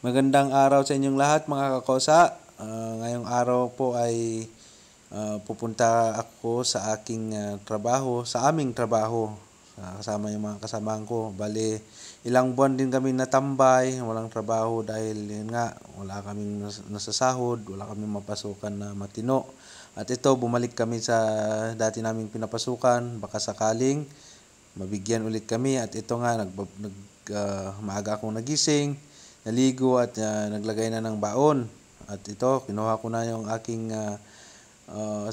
Magandang araw sa inyong lahat mga kakosa. Ngayong araw po ay pupunta ako sa aking trabaho, sa aming trabaho. Kasama yung mga kasamahan ko. Bale, ilang buwan din kami natambay, walang trabaho dahil yun nga, wala kaming nasasahod, wala kaming mapasukan na matino. At ito, bumalik kami sa dati naming pinapasukan, baka sakaling mabigyan ulit kami. At ito nga, maaga akong nagising, naligo at naglagay na ng baon. At ito, kinuha ko na yung aking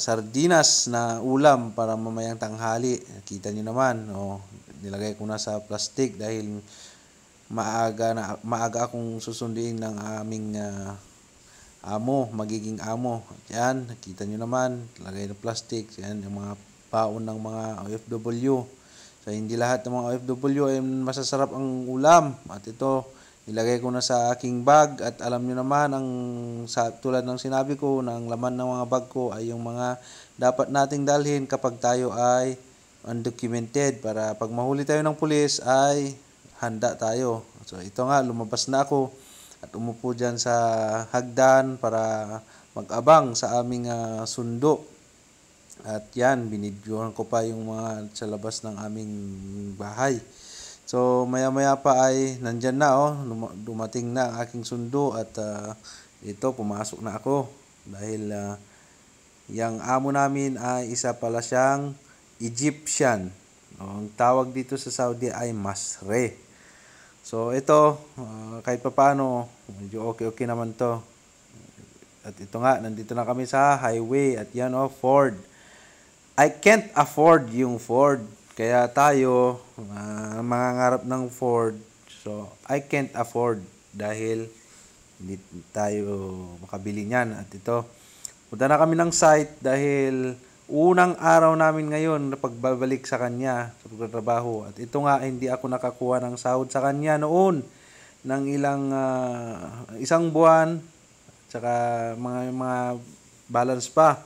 sardinas na ulam para mamayang tanghali. Kita nyo naman, nilagay ko na sa plastic dahil maaga akong susunduin ng aming magiging amo. Yan, nakita nyo naman, lagay ng plastic. Yan, yung mga baon ng mga OFW. So, hindi lahat ng mga OFW ay masasarap ang ulam. At ito, ilagay ko na sa aking bag at alam nyo naman, tulad ng sinabi ko, na ang laman ng mga bag ko ay yung mga dapat nating dalhin kapag tayo ay undocumented para pag mahuli tayo ng pulis ay handa tayo. So ito nga, lumabas na ako at umupo dyan sa hagdan para mag-abang sa aming sundo. At yan, binidyohan ko pa yung mga sa labas ng aming bahay. So maya-maya pa ay nandyan na, dumating na ang aking sundo at ito, pumasok na ako dahil yung amo namin ay isa pala siyang Egyptian. Ang tawag dito sa Saudi ay Masre. So ito, kahit papaano, medyo okay naman to. At ito nga, nandito na kami sa highway at yan Ford. I can't afford yung Ford. Kaya tayo, mangangarap ng Ford, so I can't afford dahil hindi tayo makabili niyan. At ito, punta na kami ng site dahil unang araw namin ngayon na pagbabalik sa kanya sa pagtatrabaho. At ito nga, hindi ako nakakuha ng sahod sa kanya noon ng isang buwan, at saka mga balance pa.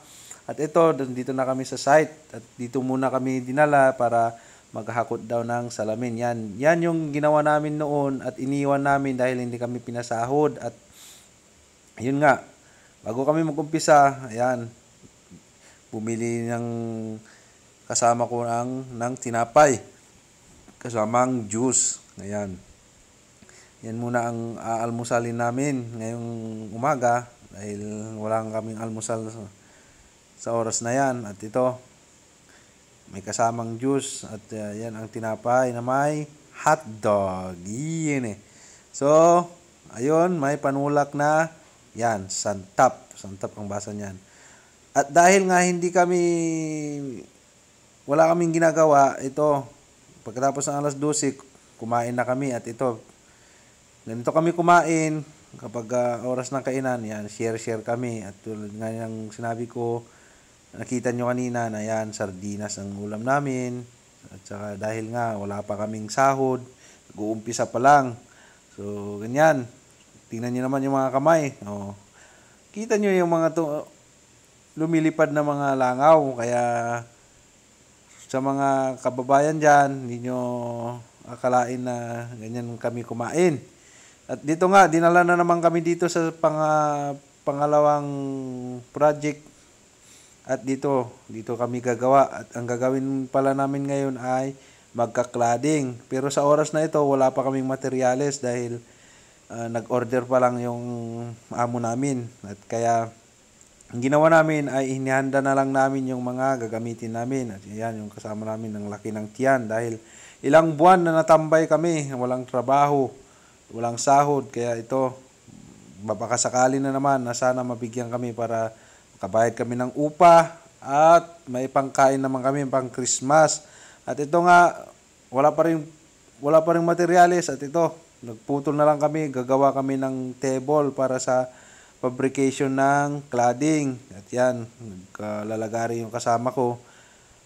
At ito, dito na kami sa site at dito muna kami dinala para maghakot daw ng salamin. Yan yung ginawa namin noon at iniwan namin dahil hindi kami pinasahod. At yun nga, bago kami mag-umpisa, ayan, bumili ng kasama ko ng tinapay, kasamang juice. Ayan. Yan muna ang aalmusalin namin ngayong umaga dahil wala kaming almusal sa oras na yan. At ito, may kasamang juice at yan ang tinapay na may hotdog. Yan eh. So, ayun, may panulak na yan, santap ang basa niyan. At dahil nga wala kaming ginagawa, ito, pagkatapos ng alas 12, kumain na kami. At ito, ganito kami kumain kapag oras ng kainan, yan, share kami. At tulad nga ng sinabi ko, nakita nyo kanina na yan, sardinas ang ulam namin. At saka dahil nga wala pa kaming sahod, nag-uumpisa pa lang. So, ganyan. Tingnan nyo naman yung mga kamay. Kita nyo yung mga lumilipad na mga langaw. Kaya sa mga kababayan dyan, hindi nyo akalain na ganyan kami kumain. At dito nga, dinala na naman kami dito sa pangalawang project. At dito kami gagawa. At ang gagawin pala namin ngayon ay magka-cladding. Pero sa oras na ito, wala pa kaming materyales dahil nag-order pa lang yung amo namin. At kaya, ang ginawa namin ay inihanda na lang namin yung mga gagamitin namin. At yan, yung kasama namin ng laki ng tiyan. Dahil ilang buwan na natambay kami, walang trabaho, walang sahod. Kaya ito, baka sakali na naman na sana mabigyan kami para kabayad kami ng upa at may pangkain naman kami pang Christmas. At ito nga, wala pa ring materyales. At ito, nagputol na lang kami, gagawa kami ng table para sa fabrication ng cladding. At yan, naglalagari yung kasama ko.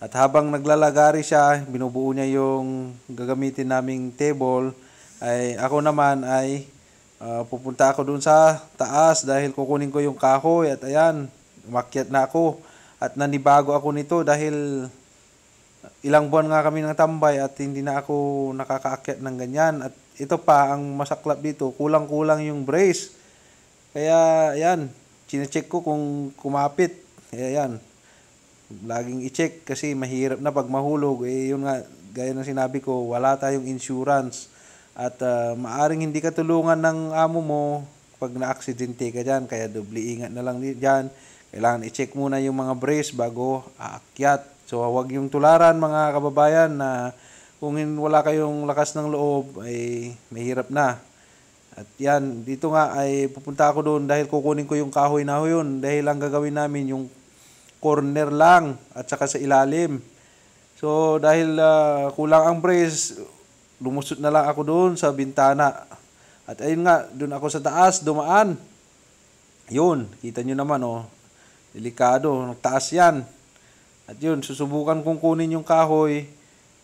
At habang naglalagari siya, binubuo niya yung gagamitin naming table, ay ako naman ay pupunta ako dun sa taas dahil kukunin ko yung kahoy. At ayan, umakyat na ako at nanibago ako nito dahil ilang buwan nga kami nang tambay at hindi na ako nakakaakyat ng ganyan. At ito pa ang masaklap dito, kulang-kulang yung brace. Kaya yan, chinecheck ko kung kumapit. Kaya yan, laging i-check kasi mahirap na pag mahulog. Yun nga, gaya ng sinabi ko, wala tayong insurance. At maaring hindi ka tulungan ng amo mo pag na-aksidente ka dyan. Kaya doble ingat na lang dyan. Kailangan i-check muna yung mga brace bago aakyat. So huwag yung tularan mga kababayan na kung wala kayong lakas ng loob ay mahirap na. At yan, dito nga ay pupunta ako doon dahil kukunin ko yung kahoy na yun. Dahil ang gagawin namin yung corner lang at saka sa ilalim. So dahil kulang ang brace, lumusot na lang ako doon sa bintana. At ayun nga, doon ako sa taas, dumaan. Yun, kita nyo naman oh. Delikado, nagtaas yan. At yun, susubukan kong kunin yung kahoy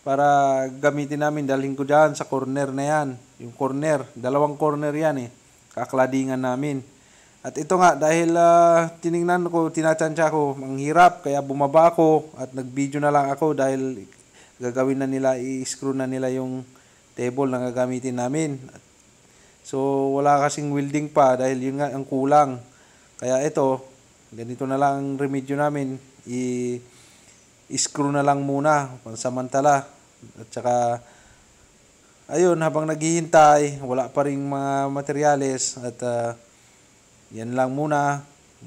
para gamitin namin, dalhin ko dyan sa corner na yan. Yung corner, dalawang corner yan eh. Kakladingan namin. At ito nga, dahil tiningnan ko, tinatansya ko, ang hirap, kaya bumaba ako at nag-video na lang ako dahil gagawin na nila, i-screw na nila yung table na gagamitin namin. So, wala kasing welding pa dahil yun nga ang kulang. Kaya ito, ganito na lang ang remedyo namin, i-screw na lang muna, pansamantala. At saka, ayun, habang naghihintay, wala pa rin mga materyales at yan lang muna,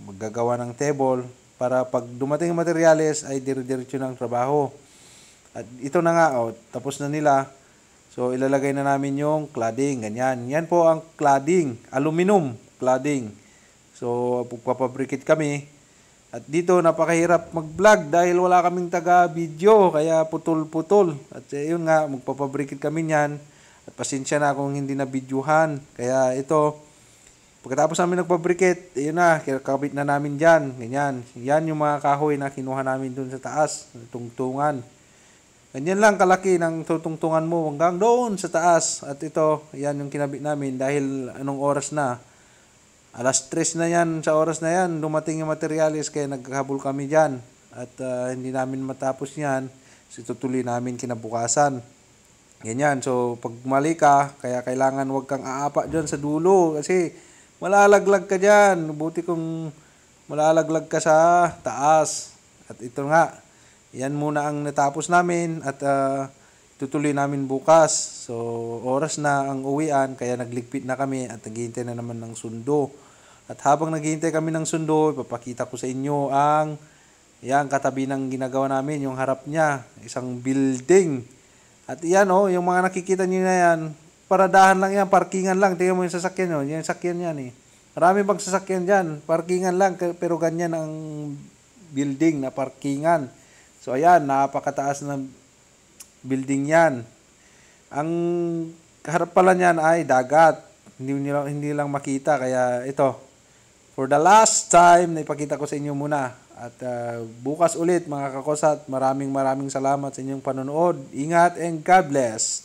maggagawa ng table para pag dumating ang materyales ay dire-diretso ng trabaho. At ito na nga, tapos na nila. So, ilalagay na namin yung cladding, ganyan. Yan po ang cladding, aluminum cladding. So, pagpapabricate kami. At dito napakahirap mag-vlog dahil wala kaming taga-video kaya putol-putol. At yun nga, magpapabricate kami niyan. At pasensya na kung hindi na videohan. Kaya ito, pagkatapos namin nagpabricate, yun na, kakabit na namin dyan. Ganyan. Yan yung mga kahoy na kinuha namin dun sa taas, tungtungan. Ganyan lang kalaki ng tutungtungan mo hanggang doon sa taas. At ito, yan yung kinabit namin dahil anong oras na. Alas 3 na yan, sa oras na yan, dumating yung materialis kaya naghahabol kami dyan. At hindi namin matapos yan, so tutuloy namin kinabukasan. Ganyan, so pag mali ka, kaya kailangan wag kang aapa dyan sa dulo kasi malalaglag ka dyan. Buti kung malalaglag ka sa taas. At ito nga, yan muna ang natapos namin at tutuloy namin bukas. So oras na ang uwian kaya nagligpit na kami at naghihintay na naman ng sundo. At habang naghihintay kami ng sundo, ipapakita ko sa inyo ang yan katabi ng ginagawa namin, yung harap niya, isang building. At yan yung mga nakikita niyo na yan, paradahan lang yan, parkingan lang. Tingnan mo yung sasakyan nyo, yung sasakyan yan eh. Marami pang sasakyan dyan, parkingan lang, pero ganyan ang building na parkingan. So ayan, napakataas na building yan. Ang harap pala niyan ay dagat. Hindi lang makita, kaya ito. For the last time, naipakita ko sa inyo muna. At bukas ulit mga kakosat, maraming salamat sa inyong panonood. Ingat and God bless.